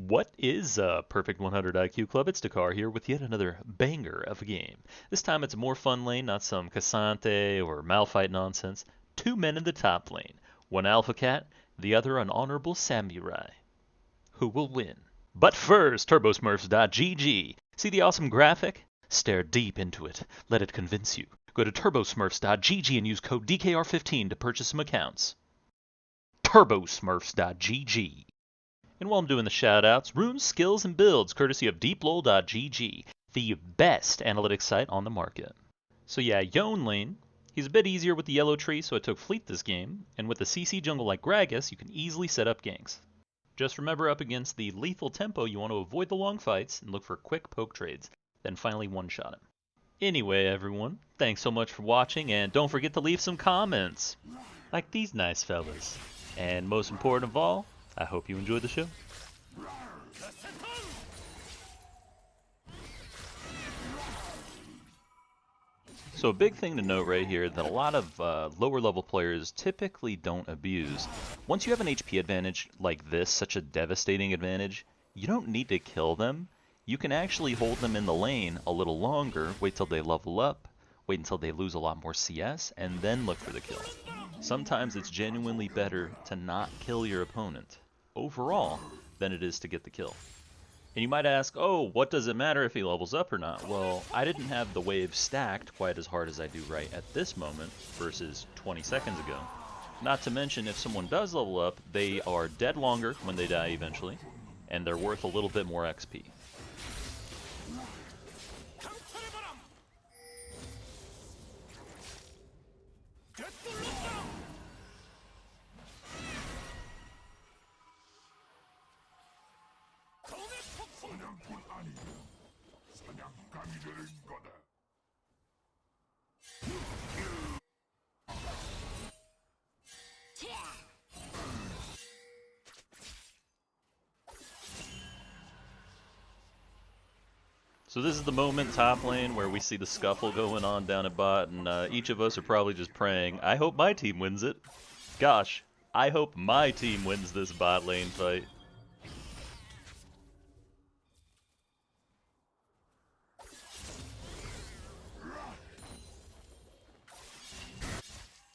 What is a Perfect 100 IQ Club? It's Dekar here with yet another banger of a game. This time it's a more fun lane, not some Cassante or Malphite nonsense. Two men in the top lane. One Alpha Cat, the other an honorable samurai. Who will win? But first, TurboSmurfs.gg. See the awesome graphic? Stare deep into it. Let it convince you. Go to TurboSmurfs.gg and use code DKR15 to purchase some accounts. TurboSmurfs.gg. And while I'm doing the shoutouts, runes, skills, and builds courtesy of DeepLol.gg, the best analytics site on the market. So yeah, Yone lane, he's a bit easier with the yellow tree, so I took Fleet this game, and with a CC jungle like Gragas, you can easily set up ganks. Just remember up against the lethal tempo, you want to avoid the long fights and look for quick poke trades, then finally one-shot him. Anyway, everyone, thanks so much for watching, and don't forget to leave some comments, like these nice fellas. And most important of all, I hope you enjoyed the show. So a big thing to note right here that a lot of lower level players typically don't abuse. Once you have an HP advantage like this, such a devastating advantage, you don't need to kill them. You can actually hold them in the lane a little longer, wait till they level up, wait until they lose a lot more CS, and then look for the kill. Sometimes it's genuinely better to not kill your opponent overall than it is to get the kill. And you might ask, oh, what does it matter if he levels up or not? Well, I didn't have the wave stacked quite as hard as I do right at this moment versus 20 seconds ago. Not to mention, if someone does level up, they are dead longer when they die eventually, and they're worth a little bit more XP. So this is the moment top lane where we see the scuffle going on down at bot, and each of us are probably just praying, I hope my team wins it. Gosh, I hope my team wins this bot lane fight.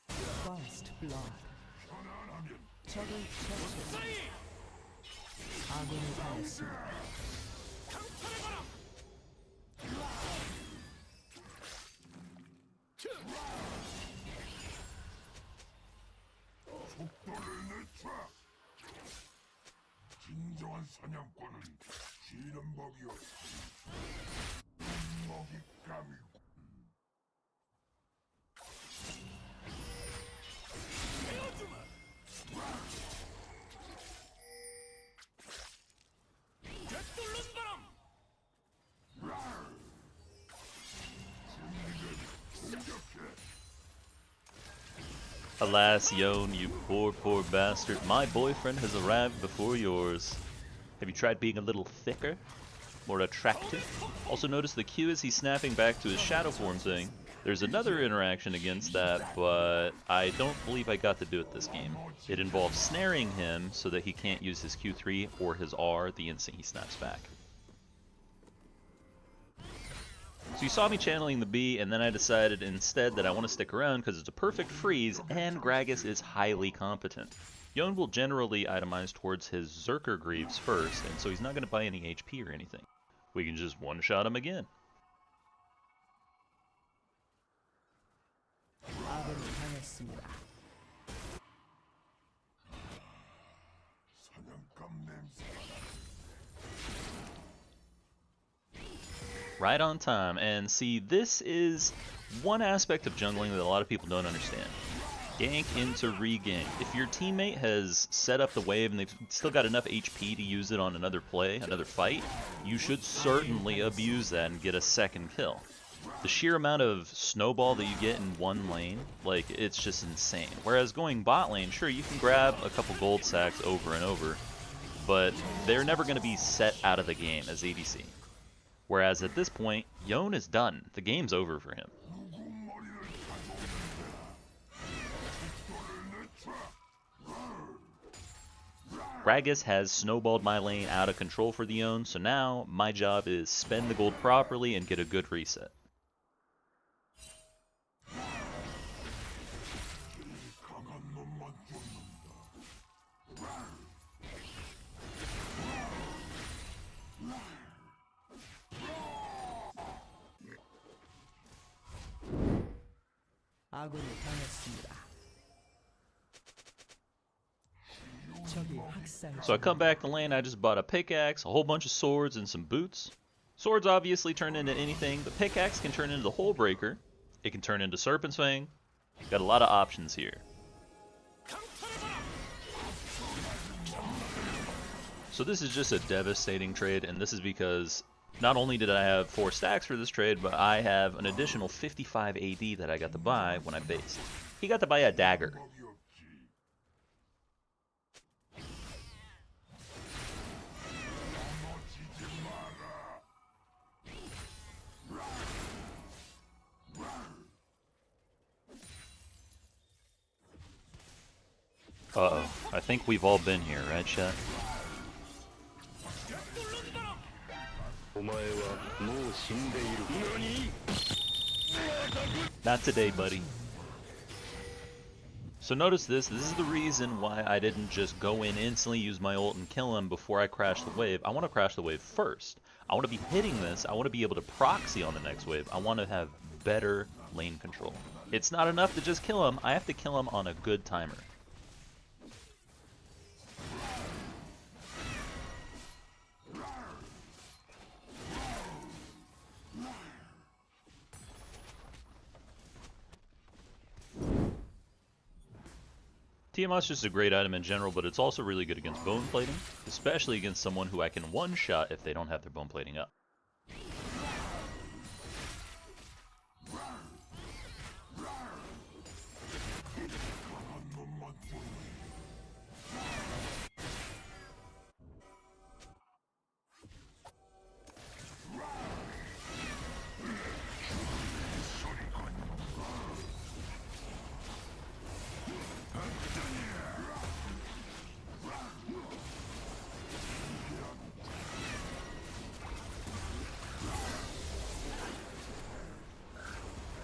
First blood. Itemization. 진정한 사냥꾼은 쉬는 법이었어. 먹이 까미고. Alas, Yone, you poor, poor bastard. My boyfriend has arrived before yours. Have you tried being a little thicker? More attractive? Also notice the Q as he's snapping back to his shadow form thing. There's another interaction against that, but I don't believe I got to do it this game. It involves snaring him so that he can't use his Q3 or his R the instant he snaps back. So you saw me channeling the B, and then I decided instead that I want to stick around because it's a perfect freeze, and Gragas is highly competent. Yone will generally itemize towards his Zerker Greaves first, and so he's not going to buy any HP or anything. We can just one-shot him again. Right on time, and see, this is one aspect of jungling that a lot of people don't understand. Gank into regank. If your teammate has set up the wave and they've still got enough HP to use it on another play, another fight, you should certainly abuse that and get a second kill. The sheer amount of snowball that you get in one lane, like, it's just insane. Whereas going bot lane, sure, you can grab a couple gold sacks over and over, but they're never going to be set out of the game as ADC. Whereas at this point, Yone is done. The game's over for him. Gragas has snowballed my lane out of control for the Yone, so now my job is spend the gold properly and get a good reset. 아군이 당했습니다. 적이 학살 So I come back to lane, I just bought a pickaxe, a whole bunch of swords, and some boots. Swords obviously turn into anything, but pickaxe can turn into the Hole Breaker. It can turn into Serpent's Fang. Got a lot of options here. So this is just a devastating trade, and this is because not only did I have 4 stacks for this trade, but I have an additional 55 AD that I got to buy when I based. He got to buy a dagger. Uh-oh. I think we've all been here, right, chat? Not today, buddy. So notice this is the reason why I didn't just go in instantly, use my ult, and kill him before I crash the wave. I want to crash the wave first. I want to be hitting this, I want to be able to proxy on the next wave. I want to have better lane control. It's not enough to just kill him, I have to kill him on a good timer. TMO's just a great item in general, but it's also really good against bone plating, especially against someone who I can one-shot if they don't have their bone plating up.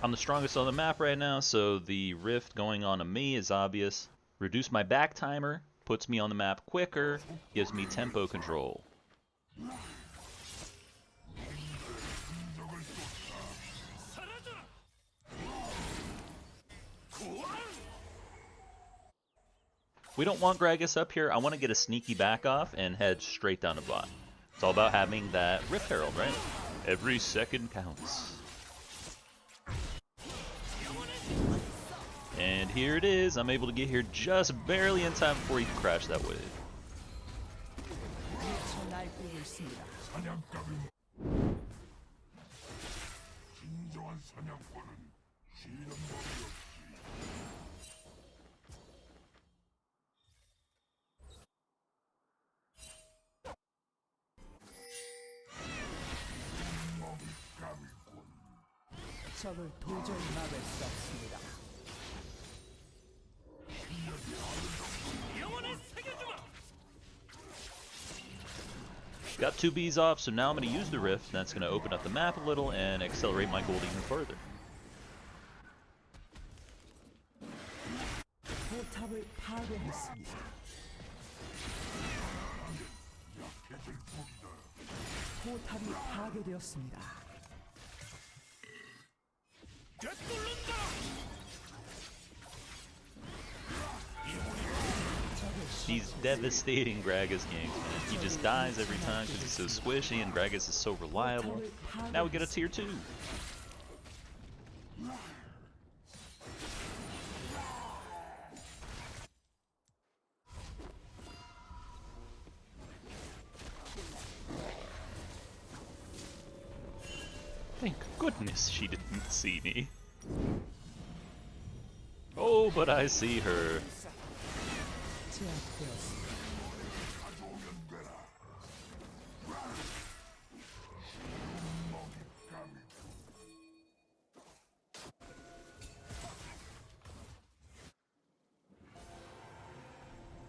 I'm the strongest on the map right now, so the rift going on to me is obvious. Reduce my back timer, puts me on the map quicker, gives me tempo control. We don't want Gragas up here. I want to get a sneaky back off and head straight down to bot. It's all about having that Rift Herald, right? Every second counts. And here it is. I'm able to get here just barely in time before he can crash that wave. 진정한 사냥꾼은 쉬는 법이 없지. 적을 도저히 막을 수 없습니다. Got 2 Bs off, so now I'm going to use the Rift. That's going to open up the map a little and accelerate my gold even further. 포탑을 파괴했습니다. 포탑이 파괴되었습니다. These devastating Gragas games, man. He just dies every time because he's so squishy and Gragas is so reliable. Now we get a tier 2. Thank goodness she didn't see me. Oh, but I see her. 제압되었습니다.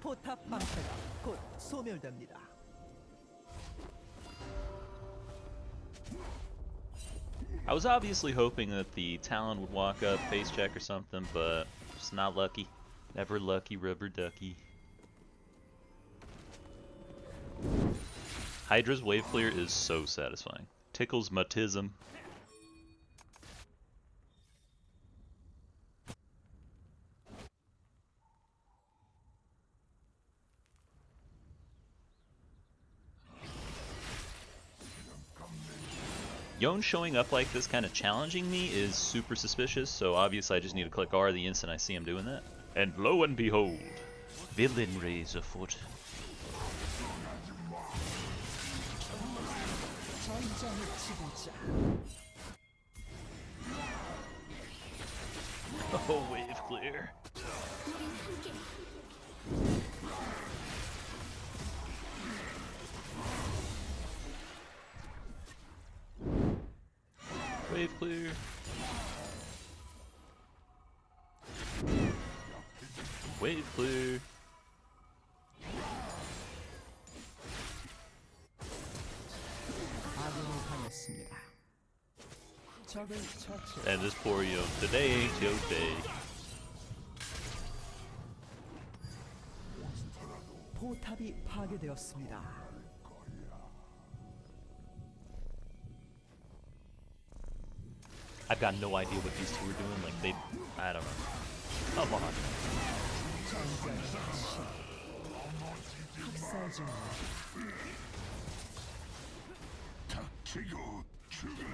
포탑 방패가 곧 소멸됩니다. I was obviously hoping that the Talon would walk up, face check or something, but just not lucky. Never lucky, rubber ducky. Hydra's wave clear is so satisfying. Tickles my tism. Yone showing up like this, kind of challenging me, is super suspicious, so obviously I just need to click R the instant I see him doing that. And lo and behold, villainry is afoot. 전장의 지도자. Oh, wave clear. Wave clear. Wave clear. 아군이 당했습니다. 적을 처치. And this poor Yone. Today ain't your day. 포탑이 파괴되었습니다. I've got no idea what these two are doing. Like, they. I don't know. Come on. 전장의 신. 학살 중입니다. 닥치고 죽으라.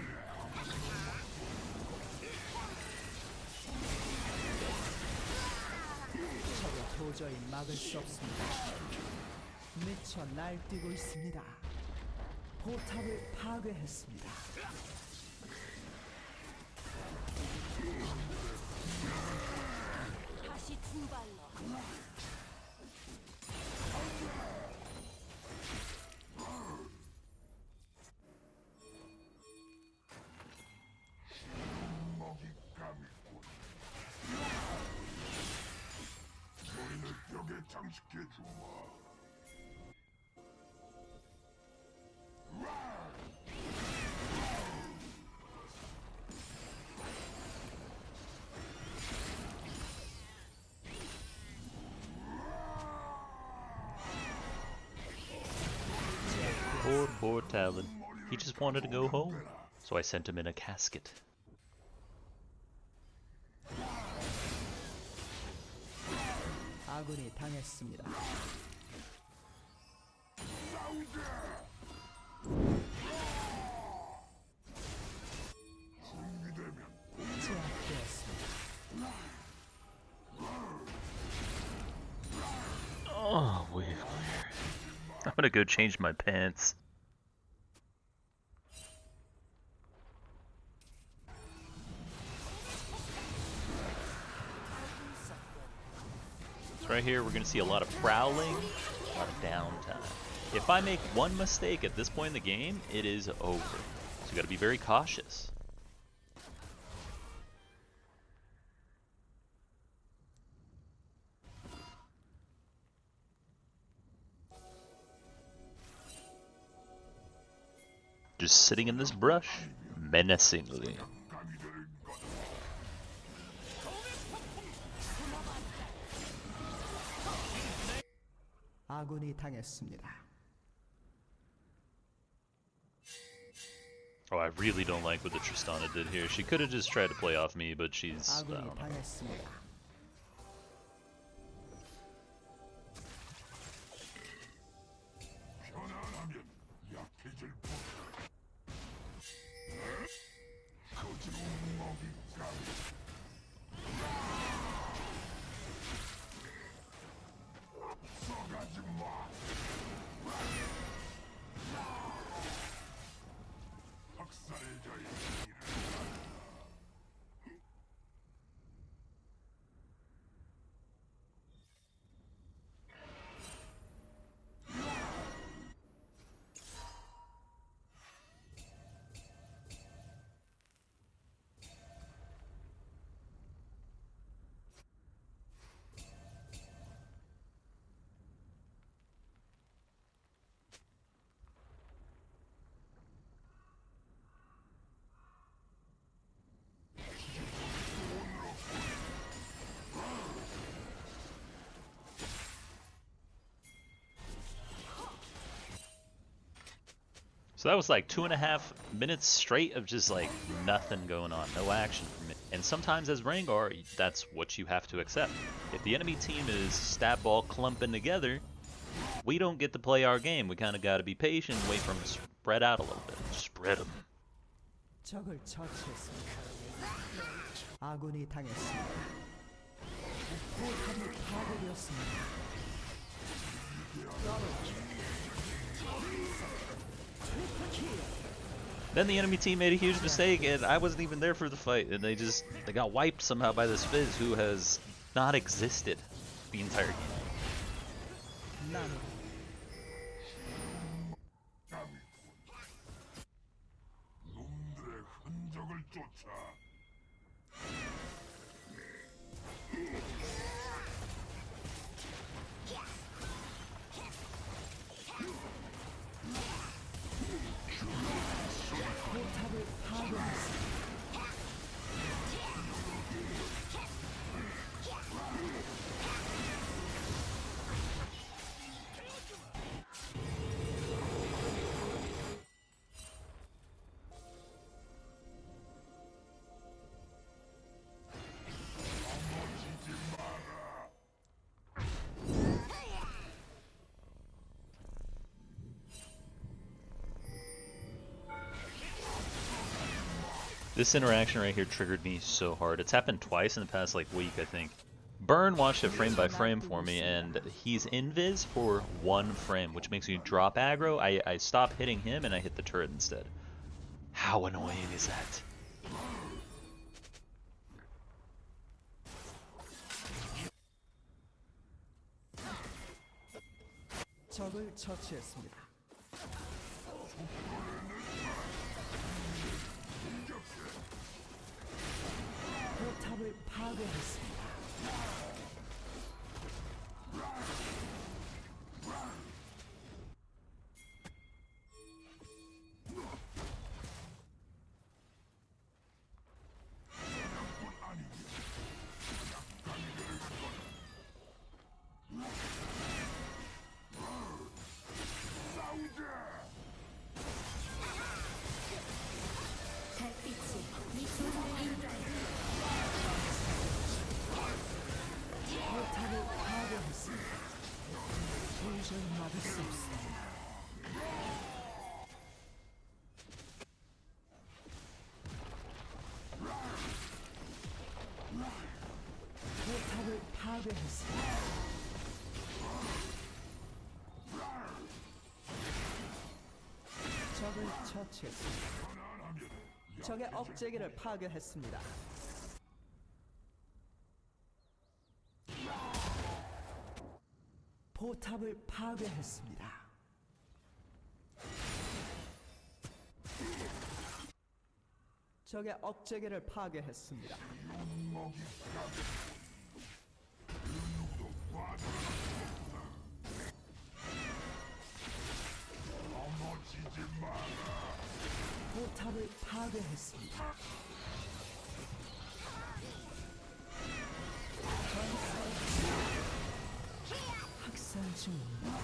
적을 도저히 막을 수 없습니다. 미쳐 날뛰고 있습니다. 포탑을 파괴했습니다. 다시 등발로. 먹잇감이군. 너희를 벽에 장식해 주마. Poor Talon. He just wanted to go home, so I sent him in a casket. 아군이 당했습니다. 준비되면 제압되었습니다. Oh, wave clear. I'm gonna go change my pants. So right here, we're gonna see a lot of prowling, a lot of downtime. If I make one mistake at this point in the game, it is over. So you gotta be very cautious. Just sitting in this brush, menacingly. 감이 될 거다. 아군이 당했습니다. Oh, I really don't like what the Tristana did here. She could have just tried to play off me, but she's... I 아군이 don't know. 당했습니다. 편안하면 약해질 뿐. 거지로 먹잇감. 쏘가지 마. 학살의 자의 일을 So that was like 2.5 minutes straight of just like nothing going on, no action from it. And sometimes as Rengar, that's what you have to accept. If the enemy team is stat ball clumping together, we don't get to play our game. We kind of got to be patient and wait for them to spread out a little bit. Spread them. 적을 처치했습니다. 아군이 당했습니다. 포탑이 파괴되었습니다. Then the enemy team made a huge mistake, and I wasn't even there for the fight, and they got wiped somehow by this Fizz, who has not existed the entire game. 나는 놈들의 흔적을 쫓아 포탑을 파괴했습니다. This interaction right here triggered me so hard. It's happened twice in the past like week, I think. Burn watched it frame by frame for me, and he's invis for 1 frame, which makes me drop aggro. I stop hitting him, and I hit the turret instead. How annoying is that? 적을 처치했습니다. 포탑을 파괴했습니다. 포탑을 파괴했습니다. 도저히 막을 수 없습니다. 포탑을 파괴했습니다. 적을 처치했습니다. 적의 억제기를 파괴했습니다. 포탑을 파괴했습니다. 적의 억제기를 파괴했습니다. 넘어지지 마라. 포탑을 파괴했습니다. 학살 중입니다.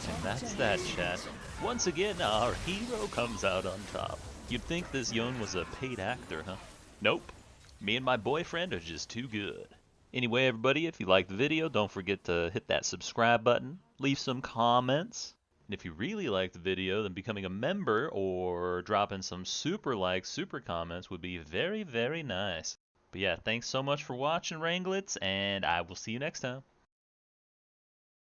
And that's that, chat. Once again, our hero comes out on top. You'd think this Yone was a paid actor, huh? Nope. Me and my boyfriend are just too good. Anyway, everybody, if you liked the video, don't forget to hit that subscribe button, leave some comments. And if you really liked the video, then becoming a member or dropping some super likes, super comments would be very, very nice. But yeah, thanks so much for watching, Wranglets, and I will see you next time.